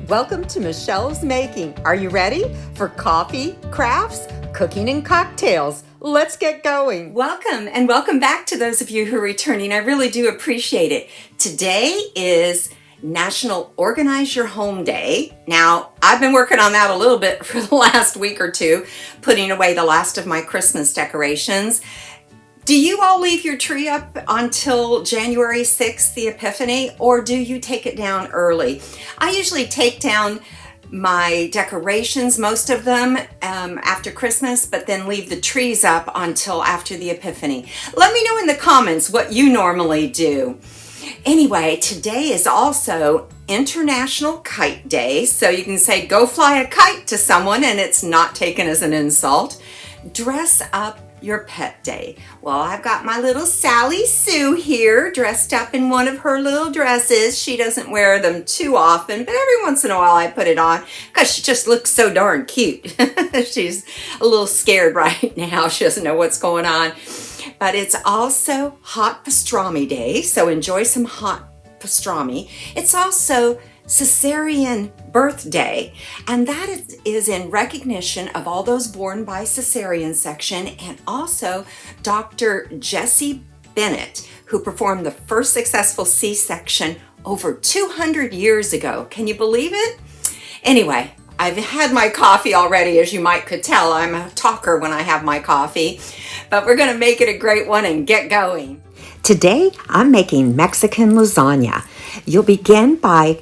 Welcome to Michelle's Making. Are you ready for coffee, crafts, cooking, and cocktails? Let's get going. Welcome and welcome back to those of you who are returning. I really do appreciate it. Today is National Organize Your Home Day. Now, I've been working on that a little bit for the last week or two, putting away the last of my Christmas decorations. Do you all leave your tree up until January 6th, the Epiphany, or do you take it down early? I usually take down my decorations, most of them, after Christmas, but then leave the trees up until after the Epiphany. Let me know in the comments what you normally do. Anyway, today is also International Kite Day, so you can say go fly a kite to someone and it's not taken as an insult. Dress up your pet day. Well, I've got my little Sally Sue here dressed up in one of her little dresses. She doesn't wear them too often, but every once in a while I put it on because she just looks so darn cute. She's a little scared right now. She doesn't know what's going on. But it's also hot pastrami day, so enjoy some hot pastrami. It's also cesarean birthday, and that is in recognition of all those born by cesarean section, and also Dr. Jessie Bennett, who performed the first successful C-section over 200 years ago. Can you believe it? Anyway, I've had my coffee already, as you might could tell. I'm a talker when I have my coffee, but we're going to make it a great one and get going. Today, I'm making Mexican lasagna. You'll begin by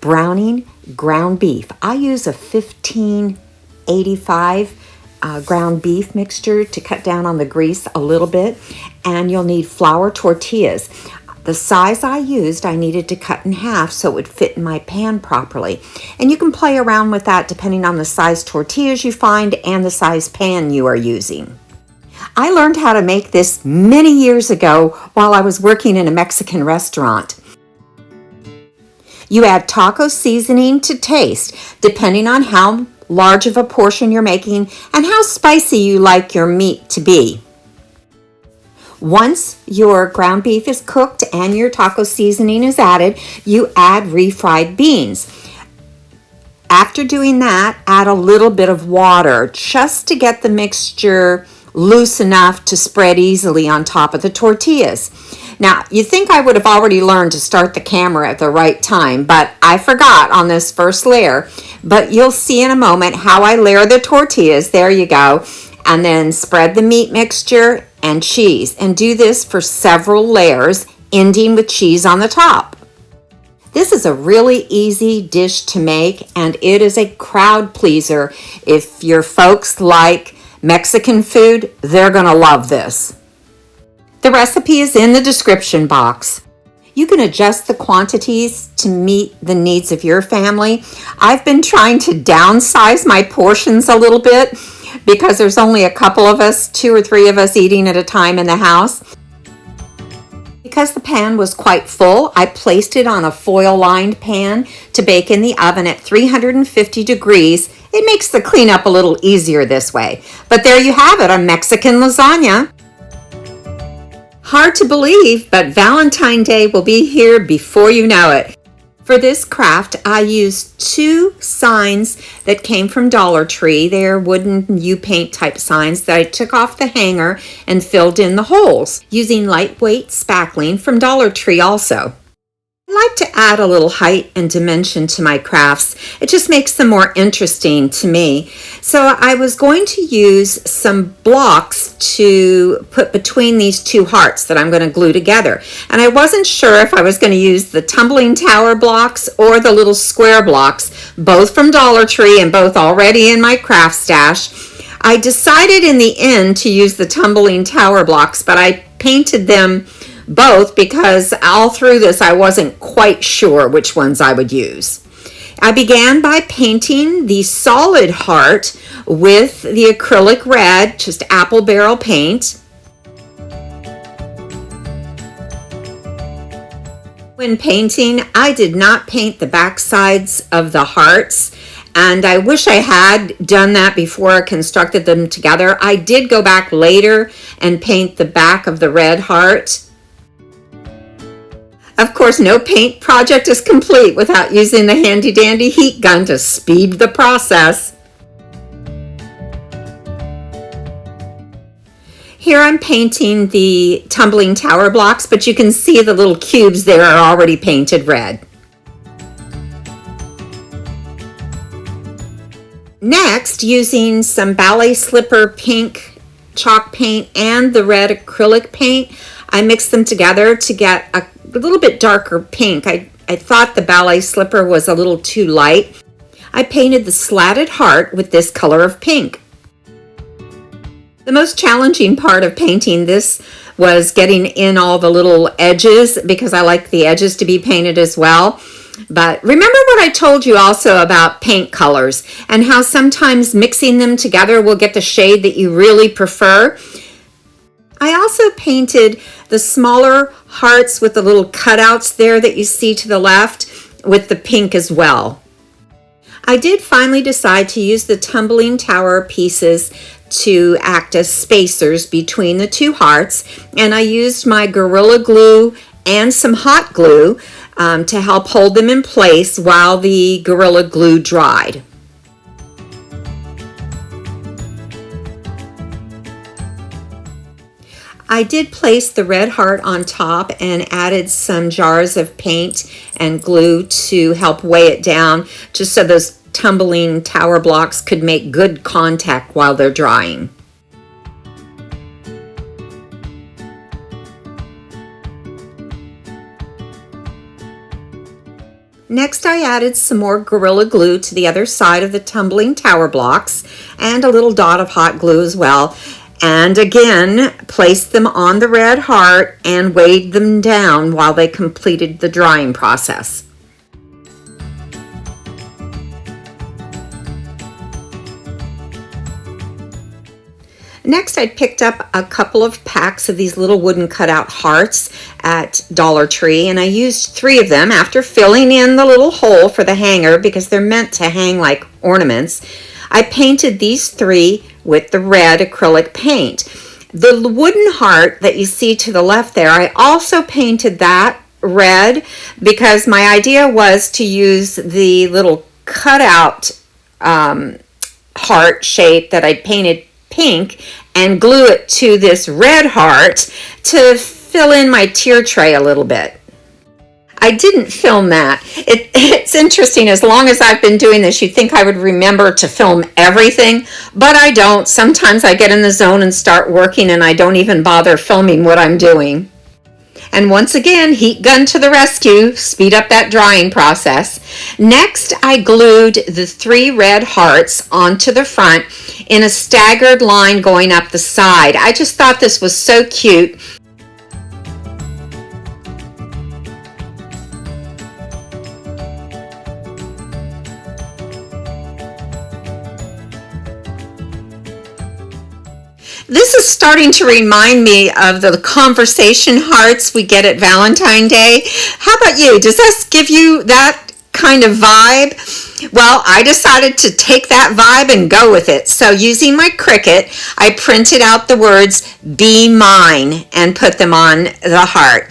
browning ground beef. I use a 1585 ground beef mixture to cut down on the grease a little bit, and you'll need flour tortillas. The size I used, I needed to cut in half so it would fit in my pan properly. And you can play around with that depending on the size tortillas you find and the size pan you are using. I learned how to make this many years ago while I was working in a Mexican restaurant. You add taco seasoning to taste, depending on how large of a portion you're making and how spicy you like your meat to be. Once your ground beef is cooked and your taco seasoning is added, you add refried beans. After doing that, add a little bit of water just to get the mixture loose enough to spread easily on top of the tortillas. Now, you think I would have already learned to start the camera at the right time, but I forgot on this first layer. But you'll see in a moment how I layer the tortillas. There you go. And then spread the meat mixture and cheese. And do this for several layers, ending with cheese on the top. This is a really easy dish to make, and it is a crowd pleaser. If your folks like Mexican food, they're going to love this. The recipe is in the description box. You can adjust the quantities to meet the needs of your family. I've been trying to downsize my portions a little bit because there's only a couple of us, 2 or 3 of us eating at a time in the house. Because the pan was quite full, I placed it on a foil-lined pan to bake in the oven at 350 degrees. It makes the cleanup a little easier this way. But there you have it, a Mexican lasagna. Hard to believe, but Valentine Day will be here before you know it. For this craft, I used 2 signs that came from Dollar Tree. They're wooden U-paint type signs that I took off the hanger and filled in the holes using lightweight spackling from Dollar Tree also. I like to add a little height and dimension to my crafts. It just makes them more interesting to me. So I was going to use some blocks to put between these 2 hearts that I'm going to glue together. And I wasn't sure if I was going to use the tumbling tower blocks or the little square blocks, both from Dollar Tree and both already in my craft stash. I decided in the end to use the tumbling tower blocks, but I painted them both because all through this I wasn't quite sure which ones I would use. I began by painting the solid heart with the acrylic red, just apple barrel paint. When painting, I did not paint the back sides of the hearts, and I wish I had done that before I constructed them together. I did go back later and paint the back of the red heart. Of course, no paint project is complete without using the handy dandy heat gun to speed the process. Here I'm painting the tumbling tower blocks, but you can see the little cubes there are already painted red. Next, using some ballet slipper pink chalk paint and the red acrylic paint, I mixed them together to get a little bit darker pink. I thought the ballet slipper was a little too light. I painted the slatted heart with this color of pink. The most challenging part of painting this was getting in all the little edges, because I like the edges to be painted as well. But remember what I told you also about paint colors and how sometimes mixing them together will get the shade that you really prefer. I also painted the smaller hearts with the little cutouts there that you see to the left with the pink as well. I did finally decide to use the tumbling tower pieces to act as spacers between the two hearts, and I used my Gorilla Glue and some hot glue to help hold them in place while the Gorilla Glue dried. I did place the red heart on top and added some jars of paint and glue to help weigh it down, just so those tumbling tower blocks could make good contact while they're drying. Next, I added some more Gorilla Glue to the other side of the tumbling tower blocks and a little dot of hot glue as well. And again, placed them on the red heart and weighed them down while they completed the drying process. Next, I picked up a couple of packs of these little wooden cutout hearts at Dollar Tree, and I used 3 of them after filling in the little hole for the hanger because they're meant to hang like ornaments. I painted these 3 with the red acrylic paint. The wooden heart that you see to the left there, I also painted that red because my idea was to use the little cutout heart shape that I painted pink and glue it to this red heart to fill in my tier tray a little bit. I didn't film that. It's interesting, as long as I've been doing this, you'd think I would remember to film everything, but I don't. Sometimes I get in the zone and start working and I don't even bother filming what I'm doing. And once again, heat gun to the rescue, speed up that drying process. Next, I glued the 3 red hearts onto the front in a staggered line going up the side. I just thought this was so cute. This is starting to remind me of the conversation hearts we get at Valentine Day. How about you? Does this give you that kind of vibe? Well, I decided to take that vibe and go with it. So using my Cricut, I printed out the words, "Be mine," and put them on the heart.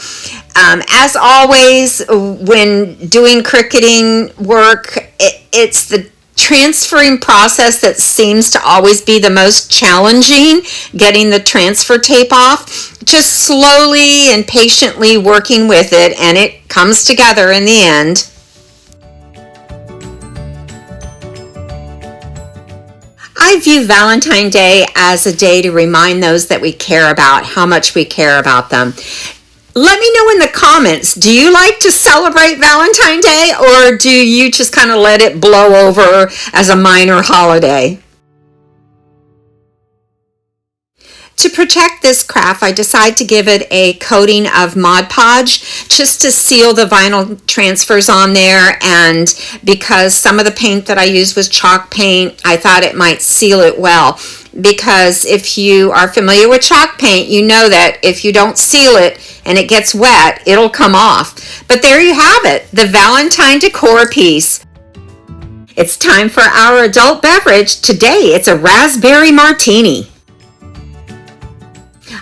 As always, when doing cricketing work, it's the transferring process that seems to always be the most challenging, getting the transfer tape off. Just slowly and patiently working with it, and it comes together in the end. I view Valentine Day as a day to remind those that we care about how much we care about them. Let me know in the comments, do you like to celebrate Valentine Day, or do you just kind of let it blow over as a minor holiday? To protect this craft, I decided to give it a coating of Mod Podge just to seal the vinyl transfers on there, and because some of the paint that I used was chalk paint, I thought it might seal it well. Because if you are familiar with chalk paint, you know that if you don't seal it and it gets wet, it'll come off. But there you have it, the Valentine Decor piece. It's time for our adult beverage. Today, it's a Raspberry Martini.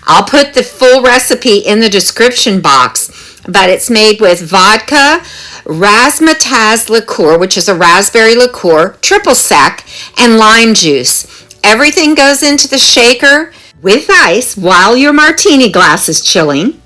I'll put the full recipe in the description box, but it's made with vodka, razzmatazz liqueur, which is a raspberry liqueur, triple sec, and lime juice. Everything goes into the shaker with ice while your martini glass is chilling.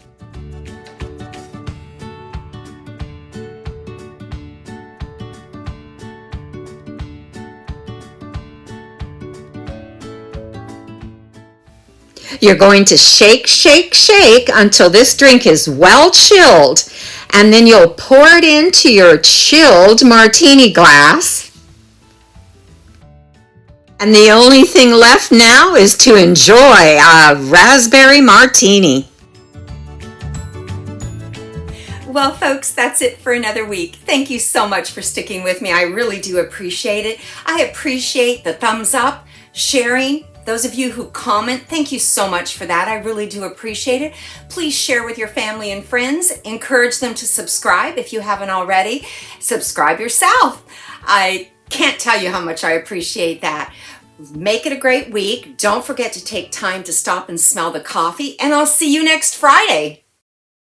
You're going to shake, shake, shake until this drink is well chilled, and then you'll pour it into your chilled martini glass. And the only thing left now is to enjoy a raspberry martini. Well, folks, that's it for another week. Thank you so much for sticking with me. I really do appreciate it. I appreciate the thumbs up, sharing. Those of you who comment, thank you so much for that. I really do appreciate it. Please share with your family and friends. Encourage them to subscribe if you haven't already. Subscribe yourself. I can't tell you how much I appreciate that. Make it a great week. Don't forget to take time to stop and smell the coffee, and I'll see you next Friday.